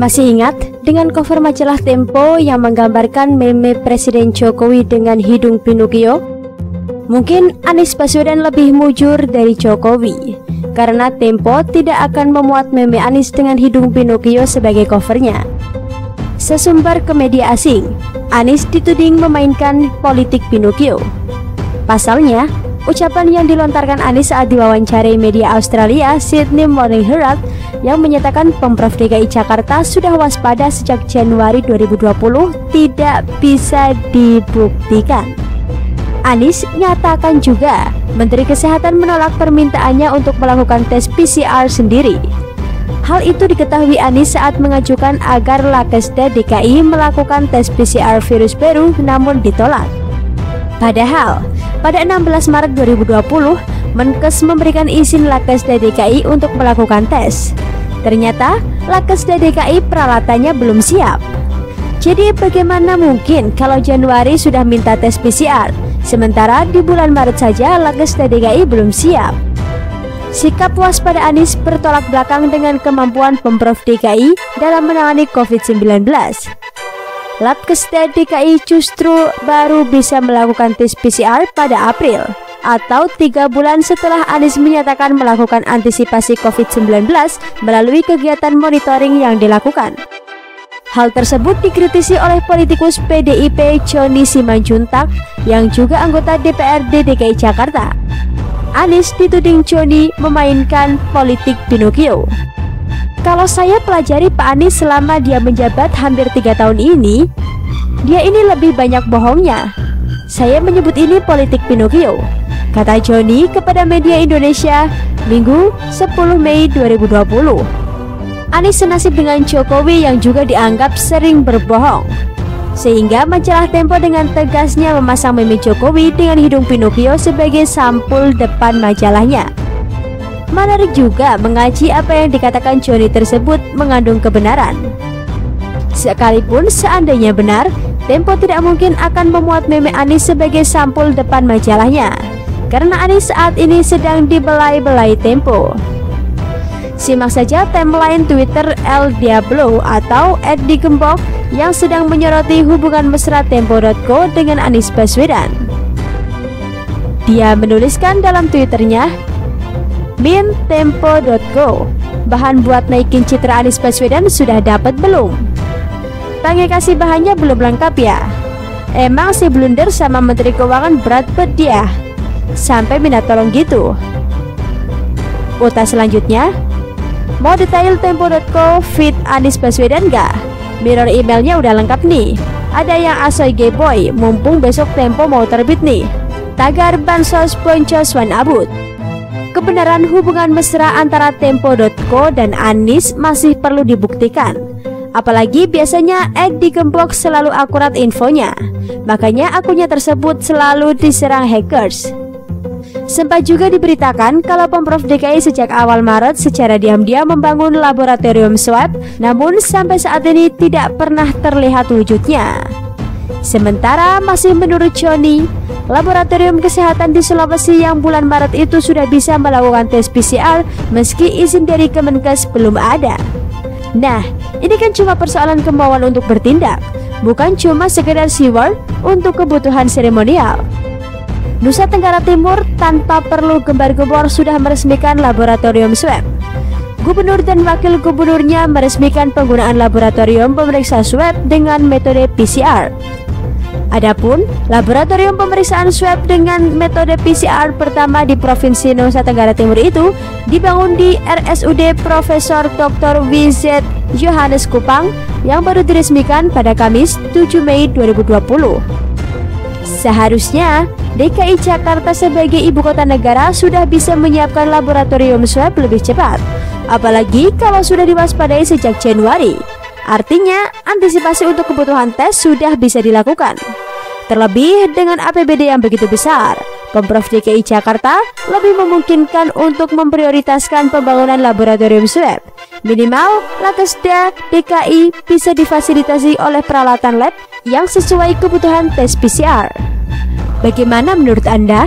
Masih ingat dengan cover majalah Tempo yang menggambarkan meme Presiden Jokowi dengan hidung Pinocchio? Mungkin Anies Baswedan lebih mujur dari Jokowi, karena Tempo tidak akan memuat meme Anies dengan hidung Pinocchio sebagai covernya. Sesumber ke media asing, Anies dituding memainkan politik Pinocchio. Pasalnya, ucapan yang dilontarkan Anies saat diwawancarai media Australia Sydney Morning Herald yang menyatakan Pemprov DKI Jakarta sudah waspada sejak Januari 2020 tidak bisa dibuktikan. Anies nyatakan juga Menteri Kesehatan menolak permintaannya untuk melakukan tes PCR sendiri. Hal itu diketahui Anies saat mengajukan agar Lakesda DKI melakukan tes PCR virus baru namun ditolak. Padahal, pada 16 Maret 2020, Menkes memberikan izin Lakesda DKI untuk melakukan tes. Ternyata, Lakesda DKI peralatannya belum siap. Jadi bagaimana mungkin kalau Januari sudah minta tes PCR, sementara di bulan Maret saja Lakesda DKI belum siap? Sikap waspada Anies bertolak belakang dengan kemampuan Pemprov DKI dalam menangani COVID-19. Lakesda DKI justru baru bisa melakukan tes PCR pada April, atau 3 bulan setelah Anies menyatakan melakukan antisipasi COVID-19 melalui kegiatan monitoring yang dilakukan. Hal tersebut dikritisi oleh politikus PDIP Joni Simanjuntak yang juga anggota DPRD DKI Jakarta. Anies dituding Joni memainkan politik Pinocchio. Kalau saya pelajari Pak Anies selama dia menjabat hampir 3 tahun ini, dia ini lebih banyak bohongnya. Saya menyebut ini politik Pinocchio, kata Joni kepada media Indonesia Minggu 10 Mei 2020. Anies senasib dengan Jokowi yang juga dianggap sering berbohong, sehingga majalah Tempo dengan tegasnya memasang meme Jokowi dengan hidung Pinocchio sebagai sampul depan majalahnya. Menarik juga mengaji apa yang dikatakan Joni tersebut mengandung kebenaran. Sekalipun seandainya benar, Tempo tidak mungkin akan memuat meme Anies sebagai sampul depan majalahnya, karena Anies saat ini sedang dibelai-belai Tempo. Simak saja timeline Twitter El Diablo atau @digembok yang sedang menyoroti hubungan mesra Tempo.co dengan Anies Baswedan. Dia menuliskan dalam Twitternya, "Min Tempo.co, bahan buat naikin citra Anies Baswedan sudah dapat belum? Pengen kasih bahannya belum lengkap ya? Emang si blunder sama Menteri Keuangan berat bet dia, sampai minta tolong gitu." Utas selanjutnya, mau detail Tempo.co feed Anies Baswedan gak? Mirror emailnya udah lengkap nih. Ada yang asoy gay boy, mumpung besok Tempo mau terbit nih. Tagar bansos boncos wan abut. Kebenaran hubungan mesra antara Tempo.co dan Anies masih perlu dibuktikan. Apalagi biasanya @digembok selalu akurat infonya. Makanya akunnya tersebut selalu diserang hackers. Sempat juga diberitakan kalau Pemprov DKI sejak awal Maret secara diam-diam membangun laboratorium swab, namun sampai saat ini tidak pernah terlihat wujudnya. Sementara masih menurut Joni, laboratorium kesehatan di Sulawesi yang bulan Maret itu sudah bisa melakukan tes PCR meski izin dari Kemenkes belum ada. Nah, ini kan cuma persoalan kemauan untuk bertindak, bukan cuma sekedar keyword untuk kebutuhan seremonial. Nusa Tenggara Timur tanpa perlu gembar-gembor sudah meresmikan laboratorium swab. Gubernur dan wakil gubernurnya meresmikan penggunaan laboratorium pemeriksa swab dengan metode PCR. Adapun laboratorium pemeriksaan swab dengan metode PCR pertama di Provinsi Nusa Tenggara Timur itu dibangun di RSUD Profesor Dr. WZ Johannes Kupang yang baru diresmikan pada Kamis 7 Mei 2020. Seharusnya DKI Jakarta sebagai ibu kota negara sudah bisa menyiapkan laboratorium swab lebih cepat, apalagi kalau sudah diwaspadai sejak Januari. Artinya antisipasi untuk kebutuhan tes sudah bisa dilakukan. Terlebih dengan APBD yang begitu besar, Pemprov DKI Jakarta lebih memungkinkan untuk memprioritaskan pembangunan laboratorium swab. Minimal Lakesda DKI bisa difasilitasi oleh peralatan lab yang sesuai kebutuhan tes PCR. Bagaimana menurut Anda?